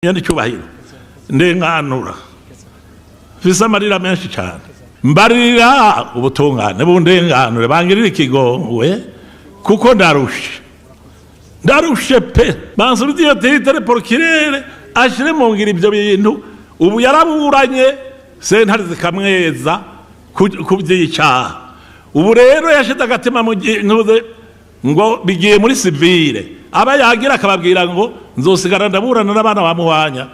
Yani cyubahiro ndenganura fisa amarira menshi cyane mbarira ubutungane bundenganure bangirira ikigongwe kuko ndarushe pe bansubiye tere porokirere ashire mu ngira ibyo bintu ubu yaraburanye sentare zikamweza kubyica ubu rero yashita agatima mu ntuze ngo bigiye muri civile aba yagira akababwira ngo nzosigara ndaburana n'abana bamuhanya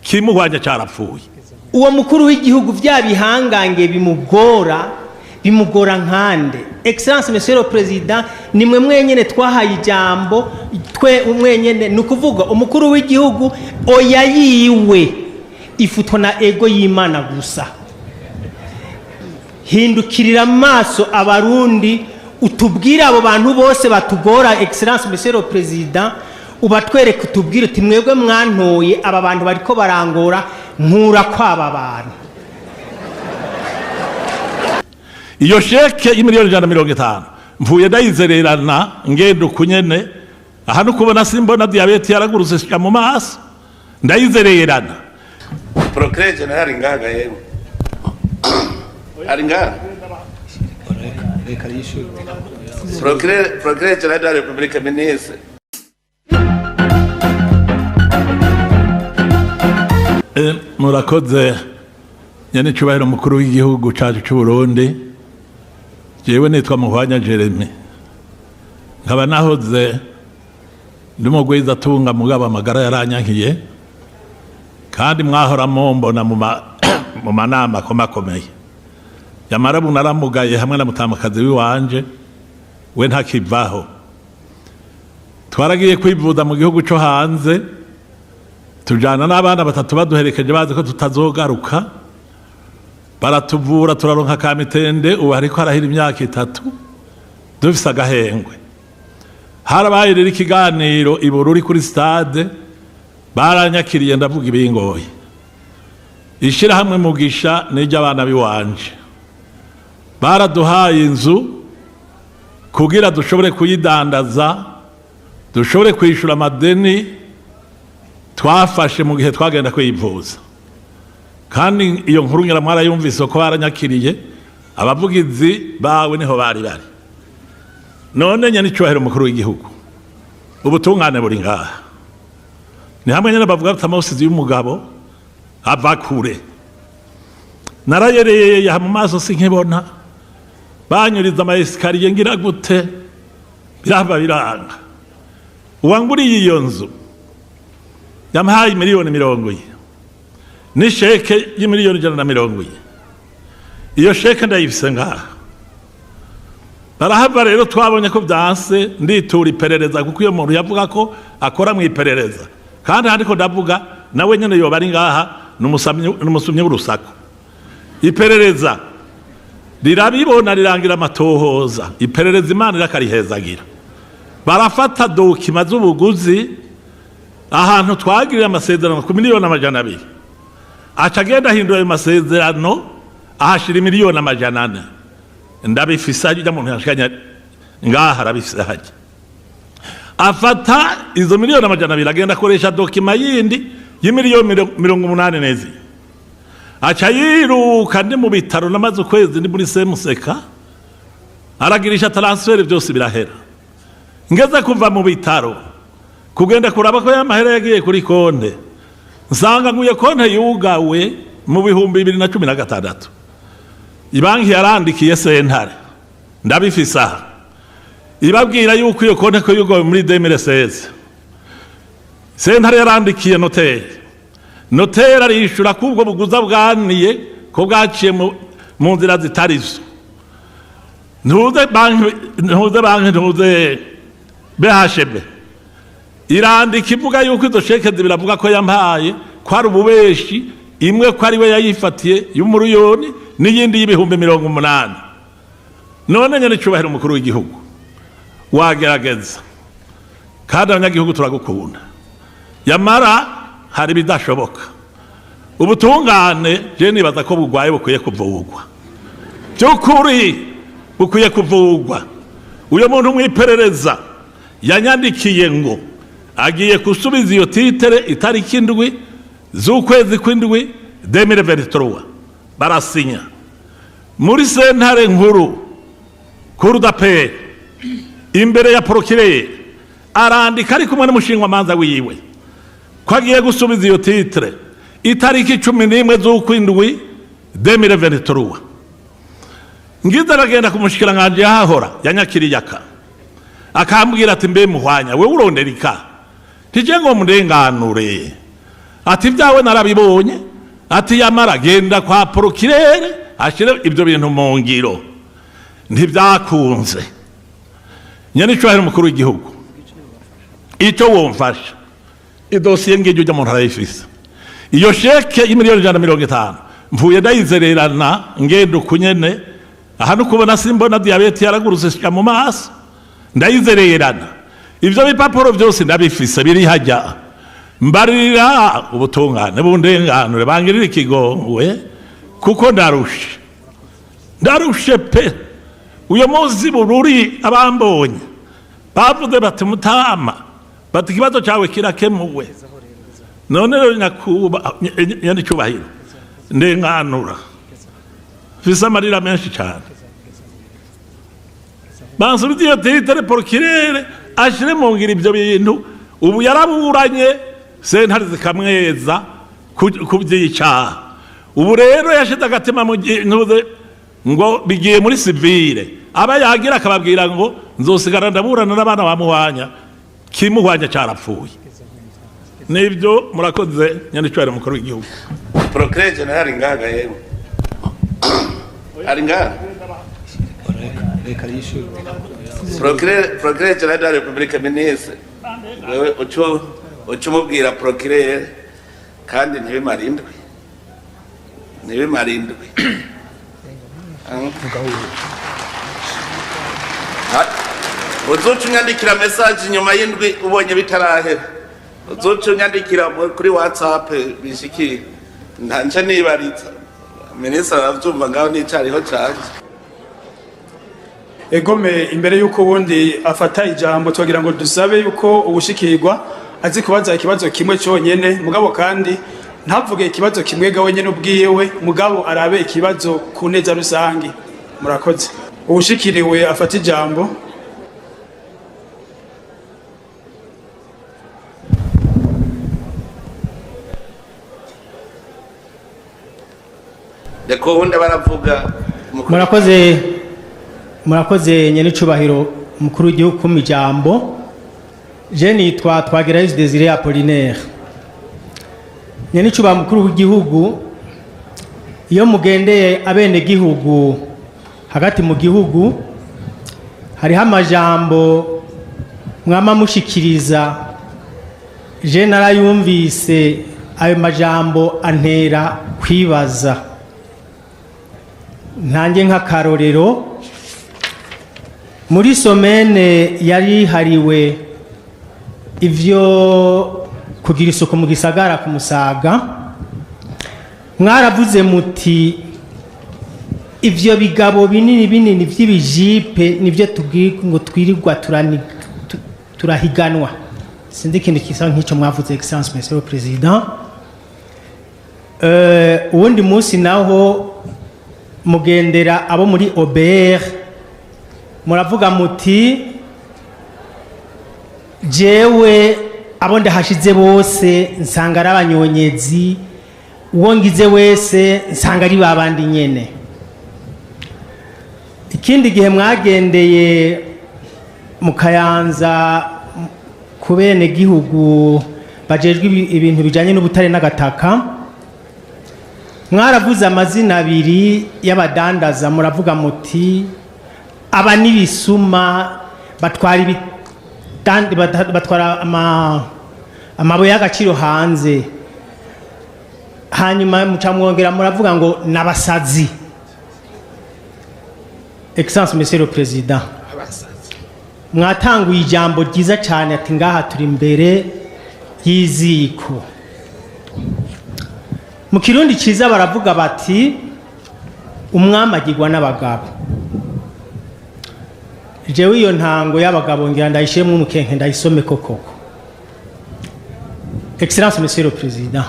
kimuhanya cyarapfuye uwo mukuru w'igihugu vyabihangange bimugora nkande excellence monsieur le président nimwe mwenyene twahaye ijambo twe umwenyene nukuvuga umukuru w'igihugu oya yiwe ifutwa na ego y'Imana gusa hindukirira amaso abarundi utubwira abo bantu bose batugora excellence monsieur le président ubatwereke utubwire uti mwebwe mwantoye aba bantu bariko barangora nkura kwaba bantu iyo sheke y'imiliyoni 150 mvuye ndayizererana ngendo kunyene aha nukubona simbona diabete yaraguruse shika mu maso ndayizererana procureur general ngaga yego ari ngaga reka yishuye procureur general de la République ministre murakoze nyene cyubahiro mukuru w'igihugu cyacu cy'u Burundi jewe nitwa Muhwanya Jeremy nkaba nahoze ndumugwiza tunga mugaba amagara yaranyankiye kandi mwahora mbona mu manama komakomeye yamarabu naramugaye hamwe na mutamakazi wiwanje we ntakivaho twaragiye kwivuza mu gihugu cyo hanze tujana n'abana batatu baduherekeje bazi ko tutazogaruka baratuvura turaronka kamitende ubu hariko arahira imyaka 3 dufise agahengwe harabaye rero ikiganiro ibururi kuri stade baranyakiriye ndavuga ibingoye ishira hamwe mugisha n'ijya abana biwanje baraduhaye inzu kugira dushobore kuyidandaza dushobore kwishura amadeni twafashe mu gihe twagenda kwivuza kandi iyo nkuru ngira mwarayumvise ko baranyakiriye abavugizi bawe niho bari none nyene cyubahiro mukuru w'igihugu ubutungane buri ngaha ni hamwe nyene bavuga ati amawusizi y'umugabo ava kure narayereye mu maso sinkibona banyuriza amayesikariye ngira gute biranga uwanguriye iyo nzu yamuhaye miliyoni 70 ni sheke y'imiliyoni 170 iyo sheke ndayifise ngaha barahava rero twabonye ko byanse nditura iperereza kuko iyo muntu yavuga ko akora mu iperereza kandi handiko ndavuga nawe nyene yo bari ngaha n'umusumye w'urusaku iperereza rirabibona rirangira amatohoza iperereza Imana irakarihezagira barafata dokima z'ubuguzi ahantu twagirira amasezerano ku miliyoni 200 acagenda hindura ayo masezerano ahashira miliyoni 400 ndabifisa ajya mu ntashikanya ngaha arabifisa haje afata izo miliyoni 200 agenda akoresha dokima yindi y'imiliyoni 80 nezi aca yiruka ndi mu bitaro namaze ukwezi ndi muri semuseka aragirisha transfer byose birahera ngeze kuva mu bitaro kugenda kuraba ko yamahera yagiye kuri konte nsanga nguye konte yugawe mu bihumbi 2016 ibanki yarandikiye sentare ndabifisa ibabwira yuko iyo konte ko yugawe muri 2016 sentare yarandikiye notaire arishura kubwo buguza bwaniye ko bwaciye mu nzira zitarizo ntuze banki BHB irandika ivuga yuko izo sheke biravuga ko yampaye kwari ububeshi imwe ko ari we yayifatiye y'umuriyoni n'iyindi y'ibihumbi 80 none nyene cyubahiro umukuru w'igihugu wagerageza kandi abanyagihugu turagukunda yamara hari bidashoboka ubutungane je nibaza ko bugwaye bukwiye kuvugwa by'ukuri bukwiye kuvugwa uyo muntu mwiperereza yanyandikiye ngo agiye gusubiza iyo titere itariki indwi z'ukwezi kw'indwi 2023 barasinya muri sentare nkuru kurudaperi imbere ya porokirere arandika ari kumwe n'umushingwamanza wiwe ko agiye gusubiza iyo titre itariki 11 z'ukwindwi 2023 ngize aragenda kumushikiranganje yahahora yanyakiriyaka akambwira ati mbe muhwanya we uronderika tije ngo murenganure ati byawe narabibonye ati yamara genda kwa porokirere ashire ibyo bintu mu ngiro ntibyakunze nyene cyo hari umukuru w'igihugu icyo womfasha idosiye ngije ujya mu ntara y'ifisa iyo sheke y'imiliyoni 150 mvuye ndayizererana ngende ukunyene aha no kubona simbona diabete yaragurutse mu maso ndayizererana ivyo bipapuro byose ndabifise biri hajya mbarira ubutungane bundenganure bangirira ikigongwe kuko ndarushe pe uyo muzi bururi abambonye bavuze bati mutama bati kibazo cyawe kirakemuwe none rero nyakuba yani cyubahiro ndenganura fisa amarira menshi cyane bansubiye titere porokirere ashire mu ngira ibyo bintu ubu yaraburanye sentare zikamweza kubyica ubu rero yashize agatima mu ntuze ngo bigiye muri civile aba yagira akababwira ngo nzosigara ndaburana n'abana bamuhwanya kimuhwanya cyarapfuye nibyo murakoze nyandicware mukuru w'igihugu procureur general ngaga yewe ari ngaga reka yishuye procureur general de la République ministre wewe ucumubwira procureur kandi ntibimarindwe uzoca unyandikira message nyuma y'indwi ubonye bitarahera uzoca unyandikira kuri WhatsApp bishikira ntanje nibaritsa ministre aravyumva ngaho nicariho canje egome imbere yuko ubundi afata ijambo twagira ngo dusabe yuko ubushikirwa azi kubaza ikibazo kimwe cyonyene mugabo kandi ntavuge ikibazo kimwe gawe nyene ubwiyewe mugabo arabe ikibazo ku neza rusangi murakoze ubushikiriwe afata ijambo deko hunde baravuga murakoze nyene cubahiro mukuru w'igihugu ku mijambo je nitwa Twagirayezu Desire Apollinaire nyene cuba mukuru w'igihugu iyo mugendeye abenegihugu hagati mu gihugu hariho amajambo mwama mushikiriza je narayumvise ayo majambo antera kwibaza ntange nk'akarorero muri somene yari hariwe ivyo kugira isuku mu gisagara ku Musaga mwaravuze muti ivyo bigabo binini vy'ibijipe nivyo tubwirwa ngo twirirwa turahiganwa sindi ikintu kisa nk'icyo mwavuze excellence monsieur le président uwundi munsi naho mugendera abo muri OBR muravuga muti jewe abo ndahashize bose nsanga ari abanyonyezi uwo ngize wese nsanga ari babandi nyene ikindi gihe mwagendeye mu Kayanza ku benegihugu bajejwe ibintu bijanye n'ubutare n'agataka mwaravuze amazina abiri y'abadandaza muravuga muti aba nibisuma batwara amabuye y'agaciro hanze hanyuma mucamwongera muravuga ngo nabasazi excellence monsieur le président mwatanguye ijambo ryiza cyane ati ngaha turi imbere y'iziko mu kirundi ciza baravuga bati umwami agirwa n'abagabo jewe iyo ntango y'abagabo ngira ndayishiremo umukenke ndayisome koko Excellence Monsieur le Président,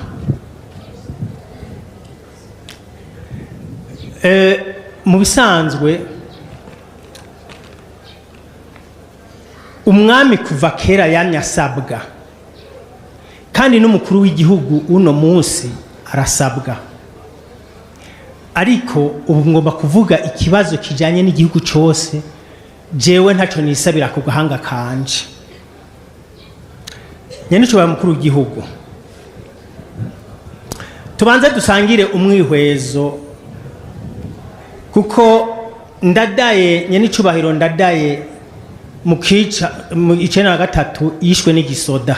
mu bisanzwe umwami kuva kera yamye asabwa kandi n'umukuru w'igihugu uno munsi arasabwa, ariko ubu ngomba kuvuga ikibazo kijanye n'igihugu cyose jewe ntaco nisabira ku gahanga kanje. Nyenicubahiro mukuru w'igihugu, tubanze dusangire umwihwezo kuko ndadaye nyenicubahiro ndadaye mu 1993 yishwe n'igisoda.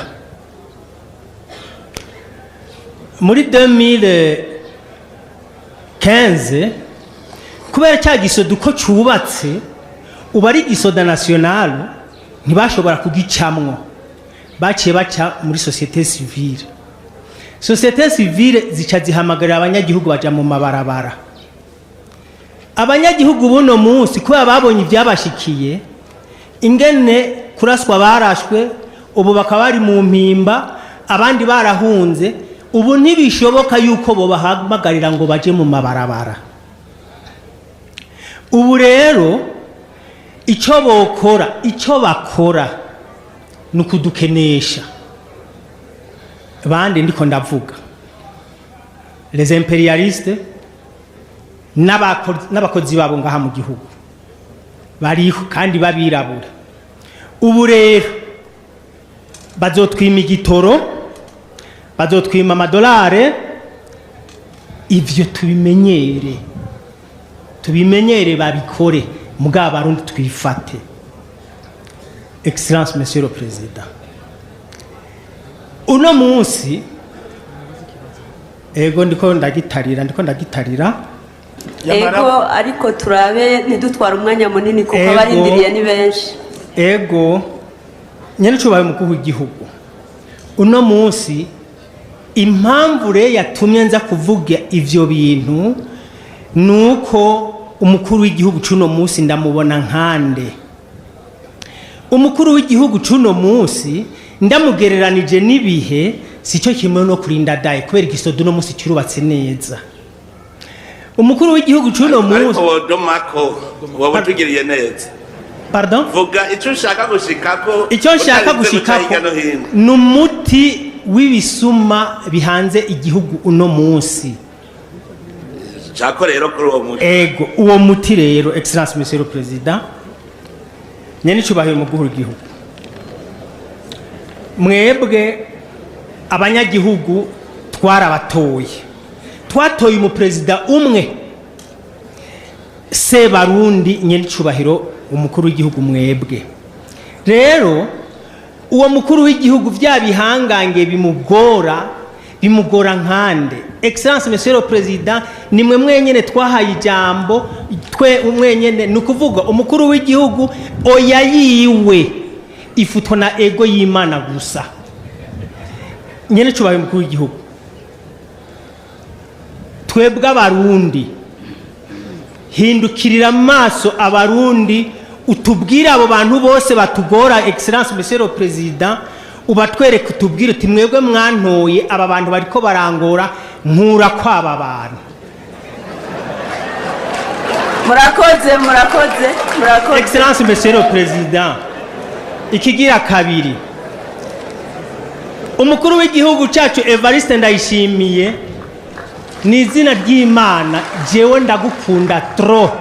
Muri 2015 kubera cya gisoda uko cyubatse uba ari gisoda national ntibashobora kugicamwo, baciye baca muri société civile. Société civile zica zihamagarira abanyagihugu baja mu mabarabara. Abanyagihugu buno munsi kuba babonye ibyabashikiye ingene kuraswa barashwe, ubu bakaba bari mu mpimba, abandi barahunze, ubu ntibishoboka yuko bo bahamagarira ngo baje mu mabarabara. Ubu rero icyo bakora nukudukenesha. Bandi ndiko ndavuga les impérialistes n'abakozi babo ngaha mu gihugu bariho kandi babirabura. Ubu rero bazotwima igitoro, bazotwima amadolare, ivyo tubimenyere babikore, mugabo Abarundi twifate. Excellence Monsieur le Président, uno munsi ego ndiko ndagitarira ego, ariko turabe ntidutwara umwanya munini kuko abarindiriye ni benshi. Ego nyenicubahiro mukuru w'igihugu, uno munsi impamvu re yatumye nza kuvuga ivyo bintu nuko umukuru w'igihugu cuno munsi ndamubona nkande. Umukuru w'igihugu cuno munsi ndamugereranije n'ibihe sico kimwe no kurinda daye kubera igisodo uno munsi cyurubatse neza. Umukuru w'igihugu cuno munsi domako wowe tugiriye neza. Pardon? Vuga icyo ushaka gushikako. Icyo nshaka gushikako numuti w'ibisuma bihanze igihugu uno munsi. Chako rero kuri uwo muti. Ego uwo muti rero Excellence Monsieur le Président, nyenicubahiro mukuru w'igihugu, mwebwe abanyagihugu twatoye umuperezida umwe Sebarundi, nyenicubahiro umukuru w'igihugu mwebwe. Rero uwo mukuru w'igihugu byabihangange bimugora nkande. Excellence Monsieur le Président, nimwe mwenyene twahaye ijambo, twe umwenyene nukuvuga umukuru w'igihugu oya yiwe ifutwa na ego y'Imana gusa. Nyenicubahiro umukuru w'igihugu, twebwe Abarundi hindukirira amaso Abarundi, utubwira abo bantu bose batugora. Excellence Monsieur le Président, ubatwereke utubwire uti mwebwe mwantoye aba bantu bariko barangora nkura kwaba bantu. Murakoze. Excellence Monsieur le Président, ikigira kabiri, umukuru w'igihugu cyacu Evariste Ndayishimiye, ni izina ry'Imana jewe ndagukunda trop.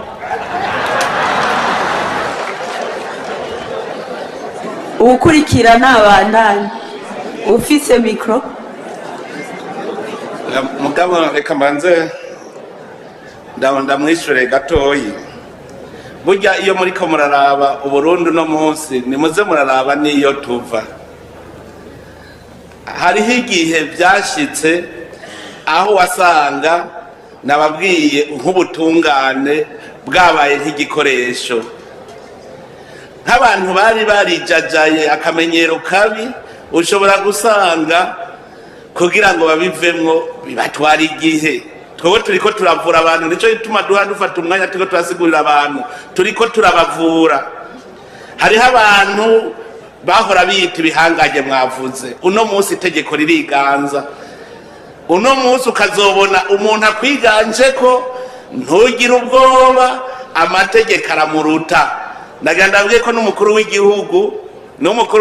Ukurikira n'abandanye ufise mikro. Mugabo reka mbanze ndamwishure gatoyi. Burya iyo muriko muraraba Uburundi no munsi nimuze muraraba niyo tuva. Hariho igihe byashitse aho wasanga nababwiye nk'ubutungane bwabaye nk'igikoresho, nk'abantu bari barijajaye akamenyero kabi, ushobora gusanga kugira ngo babivemwo bibatwara igihe. Twewe turiko turavura abantu, nico gituma dufata umwanya turiko turasigurira abantu, turiko turabavura. Hariho abantu bahora biyita ibihangaje mwavuze uno munsi itegeko ririganza uno munsi ukazobona umuntu akwiganje ko ntugire ubwoba amategeko aramuruta ndabwiye ko n'umukuru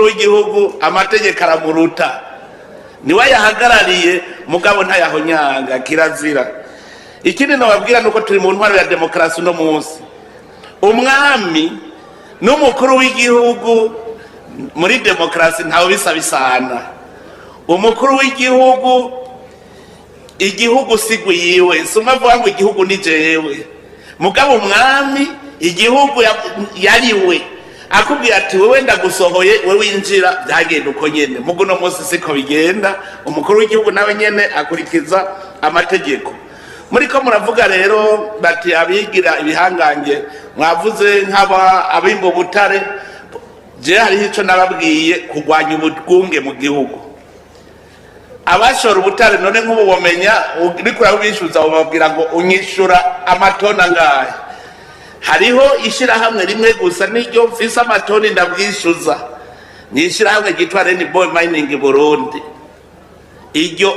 w'igihugu amategeko aramuruta niwe yahagarariye mugabo ntayahonyanga kirazira. Ikindi nababwira nuko turi mu ntwaro ya demokarasi uno munsi umwami n'umukuru w'igihugu muri demokarasi ntawe bisa bisana. Umukuru w'igihugu igihugu sigwe yiwe suma vuga ngo igihugu ni jewe mugabo umwami igihugu yariwe akubwira ati wewe ndagusohoye wewe winjira byagenda uko nyene mugo no munsi siko bigenda. Umukuru w'igihugu nawe nyene akurikiza amategeko. Muri ko muravuga rero bati abigira ibihangange mwavuze nk'aba abimbo butare je hari ico nababwiye kugwanya ubutwunge mu gihugu. Abashora ubutare none nk'ubu bomenya uriko urabishuza ubabwira ngo unyishura amatona ngahe. Hariho ishirahamwe rimwe gusa niryo mfise amatoni ndabwishuza ni ishirahamwe ryitwa Rainbow Mining Burundi. Iryo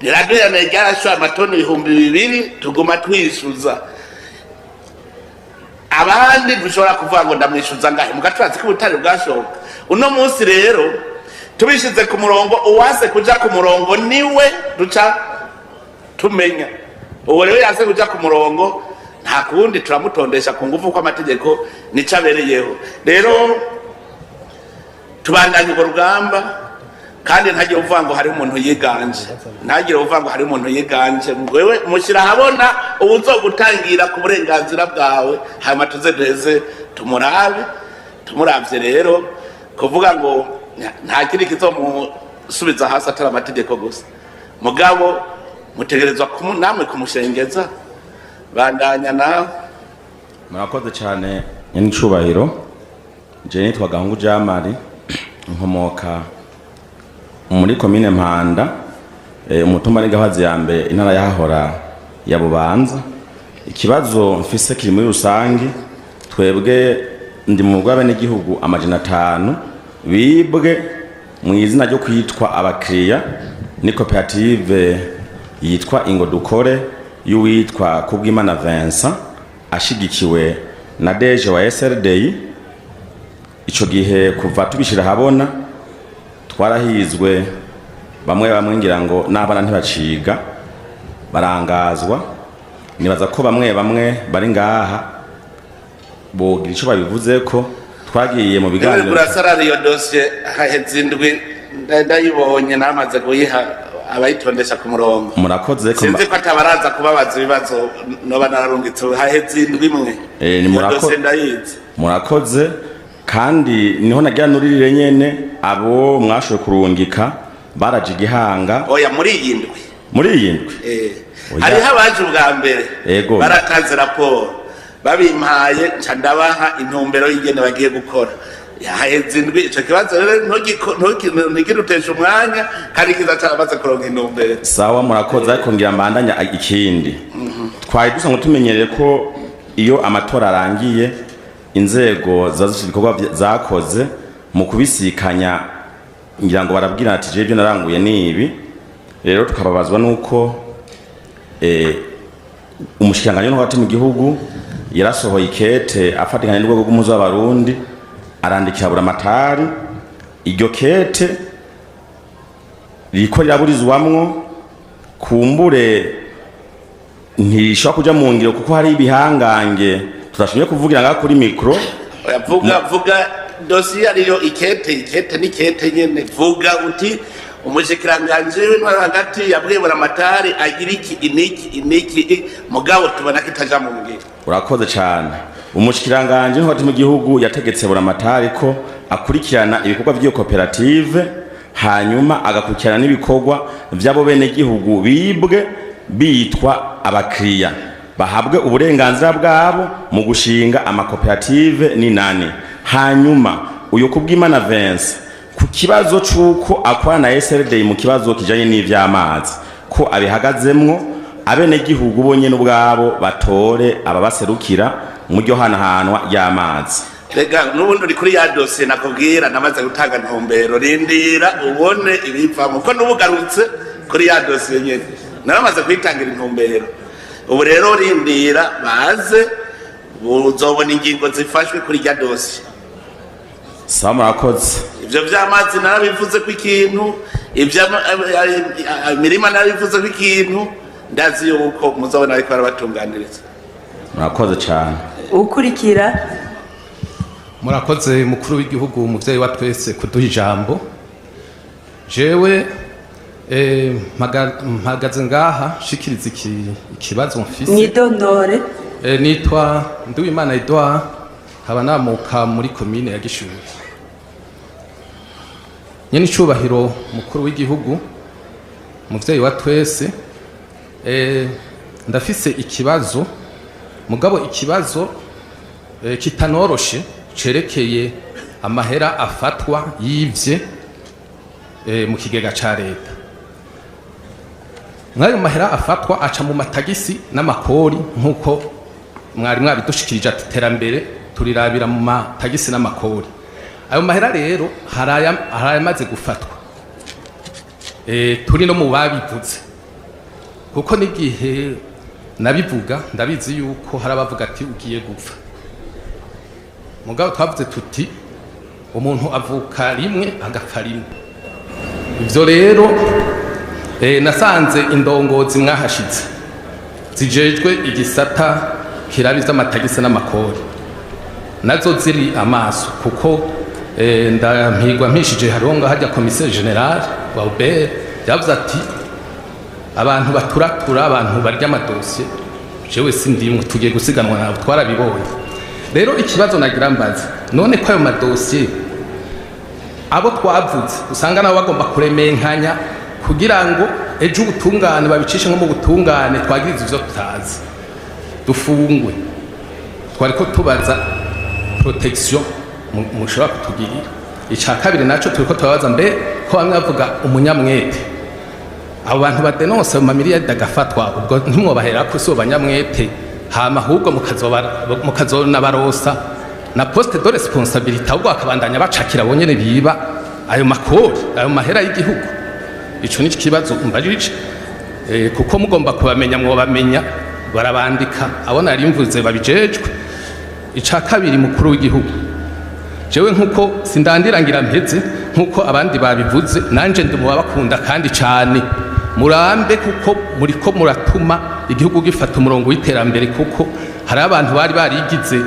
riraduherana ryarashora amatoni 2,000 tuguma twishuza abandi dushobora kuvuga ngo ndamwishuza ngahe mugatwazi ko ubutare bwashoka. Uno munsi rero tubishize ku murongo uwase kuja ku murongo niwe duca tumenya uwo rero yase kuja ku murongo nta kundi turamutondesha ku ngufu kwa amategeko nico abereyeho. Rero tubandanye urwo rugamba kandi ntagire uvuga ngo hari umuntu yiganje wewe mushyira habona ubuzogutangira ku burenganzira bwawe hanyuma tuze duheze tumuravye rero kuvuga ngo nta kindi kizomusubiza hasi atari amategeko gusa mugabo mutegerezwa namwe kumushengeza bandanya nawe. Murakoze cyane n'incubahiro. Je nitwa Gahungu Jamari nkomoka muri komine Mpanda umutumba n'Gahazi ya mbere intara yahora ya Bubanza. Ikibazo mfise kiri muri rusangi twebwe ndi mu bw'abenegihugu 500 bibwe mu izina ryo kwitwa abakiriya ni koperative yitwa Ingo Dukore y'uwitwa Kubwimana Vincent ashigikiwe na Deje wa SRD. Ico gihe kuva tubishira habona twarahizwe bamwe ngira ngo n'abana ntibaciga barangazwa. Nibaza ko bamwe bari ngaha bogira ico babivuze ko twagiye mu biganiro burasarari yo dossier hahezindwi ndayibonye namaze kuyiha abayitondesha ku murongo. Murakoze ko sinzi ko atabaraza kubabaza ibibazo noba nararungitse hahezindwi imwe ni murakoze kandi niho nagira nuririre nyene abo mwashoye kurungika baraje igihanga oya muri iyi ndwi hariho abaje ubwa mbere baratanze raporo babimpaye nca ndabaha intumbero y'ingene bagiye gukora yahezindwi. Ico kibazo rero ntigirutesha umwanya kandi kiza cyarabaze kuronka intumbero. Sawa murakoze ariko ngira mbandanya ikindi twari dusanzwe tumenyereye ko iyo amatora arangiye inzego zazifite ibikorwa zakoze mu kubisikanya ngira ngo barabwira ati je byo naranguye nibi. Rero tukababazwa nuko umushikiranganji n'ubati mu gihugu yarasohoye ikete afatikanye n'urwego rw'umuzo w'abarundi arandikira buramatari. Iryo kete riko riraburizwamwo kumbure ntishobora kuja mu ngiro kuko hari ibihangange tudashobye kuvugira ngaho kuri mikro. Vuga dossier ariyo ikete n'ikete nyene vuga uti umushikiranganji w'intwaro hagati yabwiye buramatari agira iki mugabo tubona kitaja mu ngiro. Urakoze cyane. Umushikiranganji hagati mu gihugu yategetse buramatari ko akurikirana ibikorwa by'iyo koperative hanyuma agakurikirana n'ibikorwa by'abo benegihugu bibwe bitwa abakiriya bahabwe uburenganzira bwabo mu gushinga amakoperative n'inani. Hanyuma uyu Kubwimana Vincent ku kibazo c'uko akora na SRD mu kibazo kijanye n'ivy'amazi ko abihagazemwo abenegihugu bonye n'ubwabo batore ababaserukira mu ryo hanahanwa ry'amazi. rega n'ubundi uri kuri ya dosiye nakubwira namaze gutanga ntumbero rindira ubone ibivamo ko n'ubugarutse kuri ya dosiye nyene naramaze kwitangira intumbero ubu rero rindira baze uzobona ingingo zifashwe kuri ya dosiye. Sawa murakoze. Ibyo by'amazi narabivuze ko ikintu imirima narabivuze ko ikintu ndazi yuko muzabona ariko barabatunganiriza. Murakoze cyane. Ukurikira. Murakoze mukuru w'igihugu umuvyeyi wa twese kuduha ijambo. Jewe mpagaze ngaha shikiriza ikibazo mfise. Mwidondore. Nitwa Nduwimana Edouard haba namuka muri komine ya Yishuye. Nyene icubahiro mukuru w'igihugu umuvyeyi wa twese ndafise ikibazo mugabo ikibazo kitanoroshe cerekeye amahera afatwa yivye mu kigega ca leta. Mwayo mahera afatwa aca mu matagisi n'amakori nkuko mwari mwabidushikirije iterambere turirabira mu matagisi n'amakori. Ayo mahera rero harayamaze gufatwa turi no mu babivuze kuko n'igihe nabivuga ndabizi yuko harabavuga ati ugiye gupfa mugabo twavuze tuti umuntu avuka rimwe agapfa rimwe. Ivyo rero nasanze indongozi mwahashitse zijejwe igisata kirabiza amatagisi n'amakori nazo ziri amaso kuko ndampigwa mpishije haronga hajya commissaire general wa UBR yavuze ati abantu baturatura abantu barya amadosiye jewe sindimwe tugiye gusiganwa nabo twarabibonye. Rero ikibazo nagira mbaza none ko ayo madosiye abo twavuze usanga nabo bagomba kuremenkanya kugira ngo ejo ubutungane babicishe nko mu butungane twagiriza ivyo tutazi dufungwe. Twariko tubaza protection mushobora kutugirira. Ica kabiri naco turiko tubabaza mbe ko bamwe bavuga umunyamwete abo bantu badenonsa mu mamiliyari agafatwa ubwo ntimwobahera ko so banyamwete hama ahubwo mukazona barosa na poste de responsabilité ahubwo akabandanya bacakira bonyene biba ayo makori ayo mahera y'igihugu. Ico ni kibazo mbajije kuko mugomba kubamenya mwobamenya barabandika abona ari mvuze babijejwe. Ica kabiri mukuru w'igihugu jewe nkuko sindandirangira mpeze nkuko abandi babivuze nanje ndi mubakunda kandi cyane murambe kuko muriko muratuma igihugu gifata umurongo w'iterambere kuko hari abantu bari barigize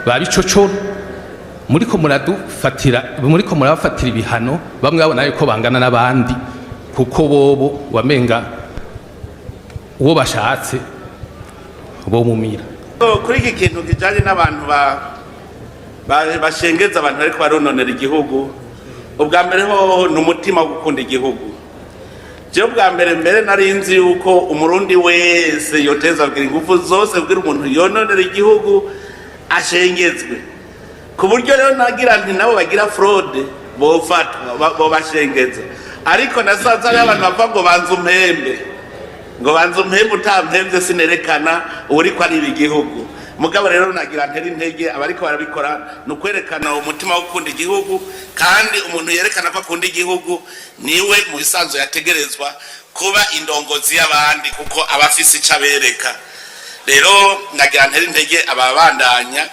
babicocoro muriko murabafatira ibihano bamwe babona yuko bangana n'abandi kuko bobo wamenga uwo bashatse bo mumira. Kuri iki kintu kijanye n'abantu bashengeza abantu ariko barononera igihugu ubwa mbere ho n'umutima wo gukunda igihugu. Je ubwa mbere narinzi yuko umurundi wese yoteza kugira ingufu zose kugira umuntu yononera igihugu ashengezwe ku buryo rero nagira nti nabo bagira fraude bofatwa bo bashengeza ariko nasanze ari abantu bava ngo banze umpembe utampemvye sinerekana uri ko ari igihugu. Mugabo rero nagira ntera intege abariko barabikora nukwerekana umutima wo gukunda igihugu kandi umuntu yerekana ko akunda igihugu niwe mu bisanzwe yategerezwa kuba indongozi y'abandi kuko abafise icabereka. Rero nagira ntera intege ababandanya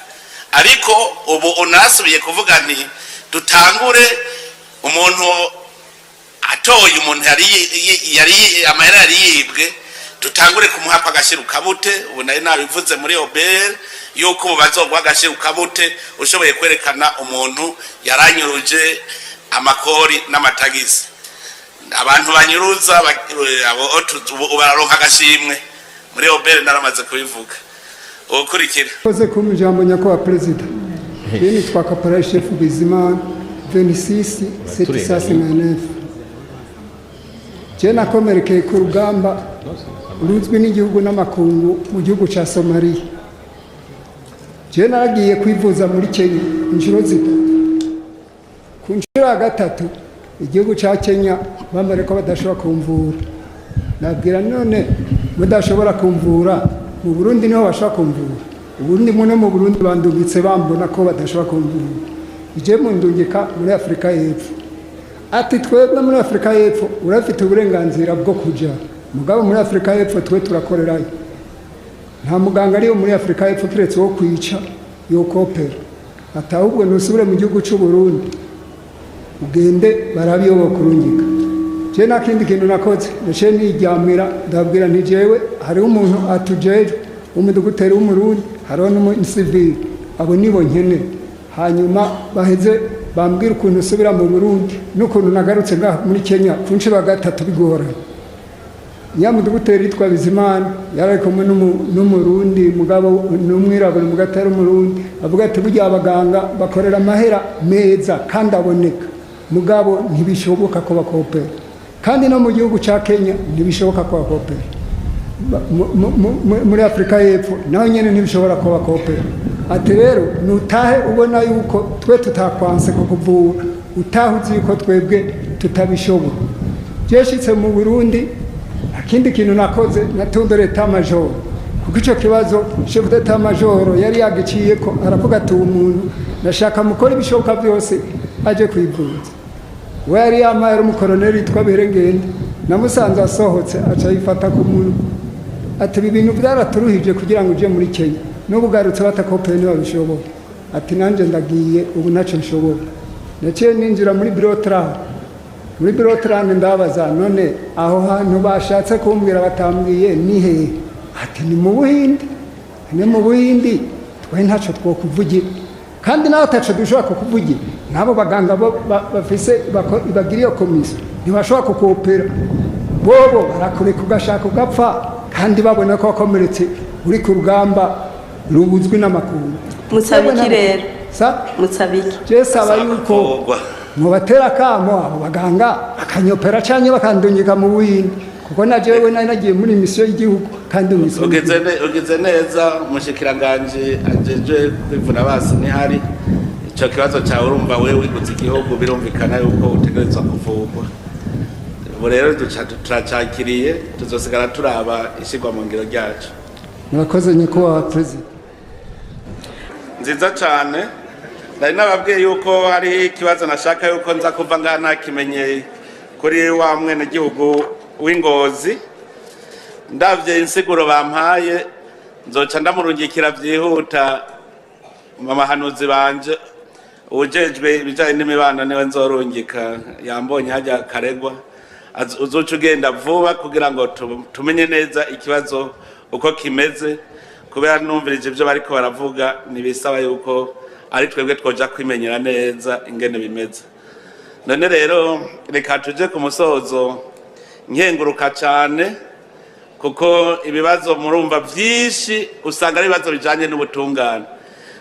ariko ubu unasubiye kuvuga nti dutangure umuntu atoye umuntu yari amahera yari yibwe dutangure kumuhapa agashiru kabute. Ubu nari nabivuze muri OBR yuko ubu bazogwa agashiru kabute ushoboye kwerekana umuntu yaranyuruje amakori n'amatagisi. Abantu banyuruza abo bararonka agashimwe muri OBR naramaze kubivuga. Ukurikira koze ku mujambo nyakwa president ni twa kapara chef Bizimana 26 759 jena komerekeye ku rugamba ruzwi n'igihugu n'amakungu mu gihugu ca Somalia. Jena agiye kwivuza muri Kenya inshuro zitatu. Ku nshuro ya gatatu igihugu ca Kenya bambare ko badashobora kumvura. Nabwira none mudashobora kumvura mu Burundi niho bashaka kumvura. ubundi muno mu Burundi bandungitse bambona ko badashobora kumvira ije mu ndungika muri Afrika y'Epfo ati twebwe muri Afrika y'Epfo urafite uburenganzira bwo kuja mugabo muri Afrika y'Epfo twe turakorerayo nta muganga ariyo muri Afrika y'Epfo kiretse wo kwica yo kopera atahubwo nusubire mu gihugu cy'u Burundi ugende barabiyo bakurungika je nakindi kintu nakoze nace nijyamira ndabwira nti jewe hari umuntu atujeje umuduguteri w'umurundi hariho n'umusivili abo nibo nkene hanyuma baheze bambwira ukuntu usubira mu Burundi n'ukuntu nagarutse ngaha muri Kenya ku nshuro ya gatatu bigoranye nyamuduguteri yitwa Bizimana yari kumwe n'umurundi mugabo n'umwirabura mugatera umurundi avuga ati burya abaganga bakorera amahera meza kandi aboneka mugabo ntibishoboka ko bakopera kandi no mu gihugu cya Kenya ntibishoboka ko bakopera muri Afrika y'Epfo naho nyene ntibishobora ko bakopera ati rero nutahe ubona yuko twe tutakwanse ko kuvura utahe uzi yuko twebwe tutabishobora jeshitse mu Burundi akindi kintu nakoze natumbere ta major kuko ico kibazo chef d'etat major yari yagiciye ko aravuga ati umuntu nashaka mukora ibishoboka byose aje kwivuza we yari yamaye umukoloneli yitwa Berengende namusanze asohotse aca yifata ku muntu ati ibintu byaraturuhije kugira ngo uje muri Kenya n'ubugarutse batakopeye niba bishobora ati nanje ndagiye ubu naco nshobora naciye ninjira muri bureautrane muri bureautrane ndabaza none aho hantu bashatse kumbwira batambwiye ni he ati ni mu Buhindi ni mu Buhindi twe ntaco twokuvugira kandi naho taco dushobora kukuvugira nabo baganga bafise bagiriye komisiyo ntibashobora kukopera bobo barakureka ugashaka ugapfa kandi babona ko wakomeretse uri ku rugamba rubuzwi n'amakungu Mutsabiki rero Mutsabiki je saba yuko mubatera kamo abo baganga akanyopera cyane bakandungika mu Buhindi kuko najewe nagiye muri misiyo y'igihugu kandi ugeze neza mushikiranganje ajeje kwivuna basi ni hari ico kibazo cyawe urumva wewe wiguze igihugu birumvikana yuko utegerezwa kuvugwa ubu rero turacakiriye tuzosigara turaba ishigwa mu ngiro ryacu murakoze nyakubahwa president nziza cyane nari nababwiye yuko hari ikibazo nashaka yuko nza kuva ngaha nakimenye kuri wa mwene gihugu w'Ingozi ndavye insiguro bampaye nzoca ndamurungikira byihuta mama hanuzi banje ujejwe ibijanye n'imibano niwe nzorungika yambonye hajya karegwa uzoca ugenda vuba kugira ngo tumenye neza ikibazo uko kimeze kubera numvirije ibyo bariko baravuga nibisaba yuko ari twebwe twoja kwimenyera neza ingene bimeze none rero reka tuje ku musozo nkenguruka cyane kuko ibibazo murumva byinshi usanga ari ibibazo bijanye n'ubutungane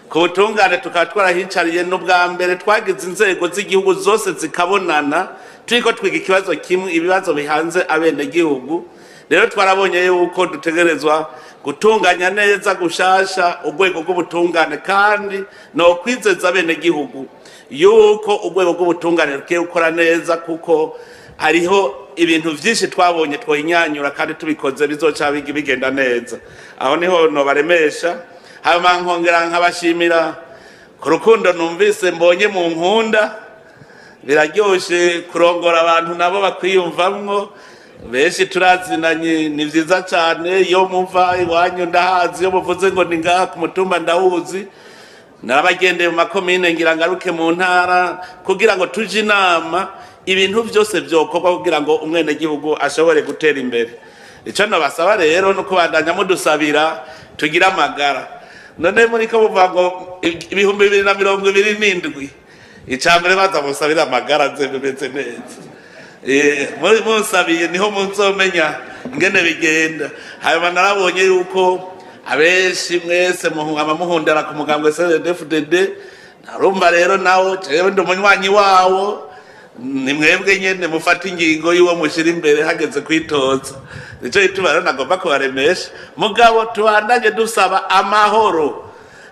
ku butungane tukaba twarahicariye n'ubwa mbere twagize inzego z'igihugu zose zikabonana turiko twiga ikibazo kimwe ibibazo bihanze abenegihugu rero twarabonye yuko dutegerezwa gutunganya neza gushasha urwego rw'ubutungane kandi no kwizeza abenegihugu yuko urwego rw'ubutungane rugiye gukora neza kuko hariho ibintu byinshi twabonye twohinyanyura kandi tubikoze bizoca bigenda neza aho niho no baremesha hama nkongera nkabashimira ku rukundo numvise mbonye mu nkunda biraryoshe kurongora abantu nabo bakwiyumvamwo benshi turazinanye ni vyiza cyane iyo muva iwanyu ndahazi iyo muvuze ngo ni ngaha ku mutumba ndahuzi narabagendeye mu makomine ngira ngaruke mu ntara kugira ngo tuje inama ibintu byose byokorwa kugira ngo umwene gihugu ashobore gutera imbere ico nabasaba rero no kubandanya mudusabira tugira amagara none muri ko buvuga ngo 2027 icambere baza musabira amagara nzebemeze neza muri musabiye niho muzomenya ingene bigenda hanyuma narabonye yuko abenshi mwese muhundara ku mugambwe CNDD-FDD narumva rero nawo jewe ndi umunywanyi wawo ni mwebwe nyene mufata ingingo y'uwo mushira imbere hageze kwitoza nico gituma rero nagomba kubaremesha mugabo tubandanye dusaba amahoro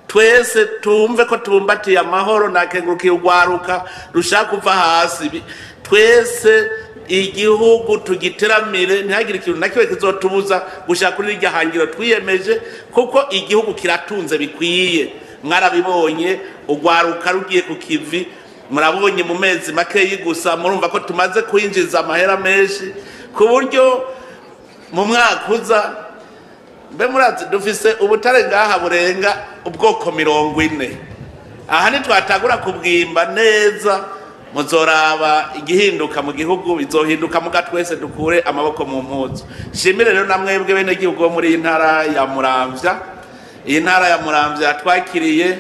twese tumve ko tumbatiye amahoro nakengurukiye urwaruka rushaka kuva hasi twese igihugu tugiteramire ntihagire ikintu na kimwe kizotubuza gushaka kuri irya hangiro twiyemeje, kuko igihugu kiratunze bikwiye. Mwarabibonye ugwaruka rugiye ku kivi, murabonye mu mezi makeyi gusa murumva ko tumaze kwinjiza amahera menshi, ku buryo mu mwaka uza mbe murazi dufise ubutare ngaha burenga ubwoko 40. Aha ntitwatagura kubwimba neza, muzoraba igihinduka mu gihugu bizohinduka muga twese dukure amaboko mu mpuzu. Shimire rero namwebwe bene gihugu bo muri intara ya Muramvya. Iyi ntara ya Muramvya yatwakiriye,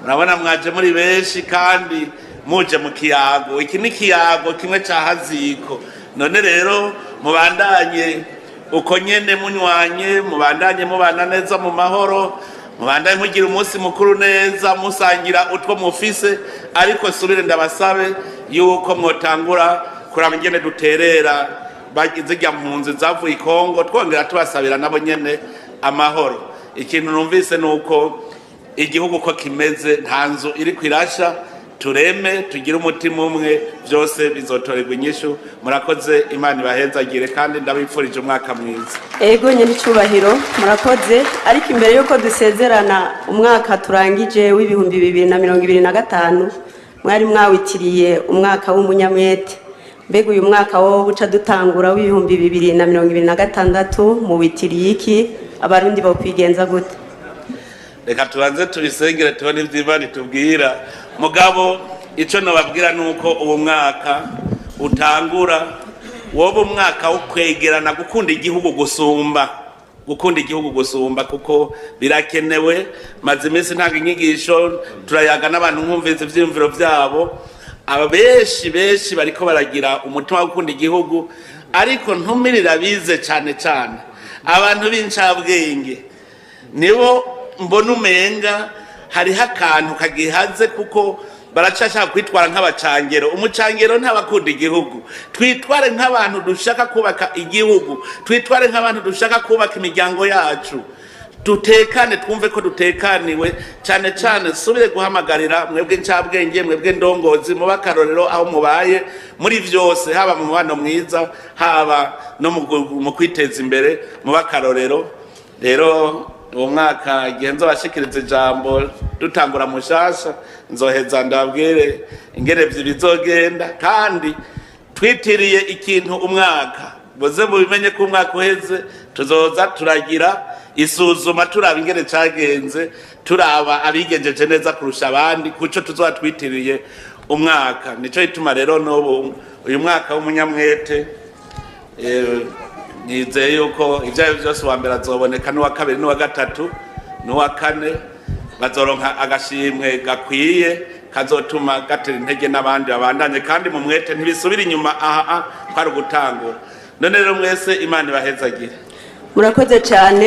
murabona mwaje muri benshi kandi muje mu kiyago. Iki ni kiyago kimwe ca haziko. None rero mubandanye uko nyene munywanye, mubandanye mubana neza mu mahoro, mubandanye mugira umunsi mukuru neza, musangira utwo mufise. Ariko subire ndabasabe yuko mwotangura kuraba ingene duterera bazirya mpunzi zavuye i Kongo, twongera tubasabira nabo nyene amahoro. Ikintu numvise nuko igihugu ko kimeze nta nzu iri kwirasha, tureme tugire umutima umwe, byose bizotorerwa inyishu. Murakoze, Imana ibahezagire kandi ndabifurije umwaka mwiza. Ego nyine cyubahiro murakoze. Ariko imbere yuko dusezerana umwaka turangije w'ibihumbi 2025 mwari mwawitiriye umwaka w'umunyamwete. Mbega uyu mwaka wo buca dutangura w'ibihumbi 2026 mu witiriye iki? Abarundi bo kwigenza gute? Reka tubanze tubisengere tubone ivy'Imana tubwira. Mugabo ico nobabwira nuko uwo mwaka utangura woba umwaka wo kwegerana, gukunda igihugu gusumba, kuko birakenewe. Maze iminsi ntanga inyigisho turayaga n'abantu nkumviza ivyiyumviro vyabo. Benshi bariko baragira umutima wo gukunda igihugu, ariko ntumirira bize cane abantu b'incabwenge nibo mbona umenga hariho akantu kagihaze, kuko baracashaka kwitwara nk'abacangero. Umucangero ntabakunda igihugu. Twitware nk'abantu dushaka kubaka igihugu, twitware nk'abantu dushaka kubaka imiryango yacu, dutekane, twumve ko dutekaniwe. Cyane subire guhamagarira mwebwe ncabwenge, mwebwe ndongozi, mu bakarorero aho mubaye muri vyose, haba mu mubano mwiza, haba no mu kwiteza imbere, mu bakarorero. Rero uwo mwaka igihe nzobashikiriza ijambo dutangura mushasha, nzoheza ndabwire ingene bizogenda, kandi twitiriye ikintu umwaka boze mubimenye ko umwaka uheze tuzoza turagira isuzuma, turaba ingene cagenze, turaba abigenjeje neza kurusha abandi kuco tuzoba twitiriye umwaka. Nico ituma rero n'ubu uyu mwaka w'umunyamwete nizeye yuko ibyayo byose wa mbere azoboneka, n'uwa kabiri n'uwa gatatu n'uwa kane bazoronka agashimwe gakwiye kazotuma gatera intege n'abandi babandanye, kandi mu mwete ntibisubira inyuma. Twari ugutangura. None rero mwese Imana ibahezagire. Murakoze cyane.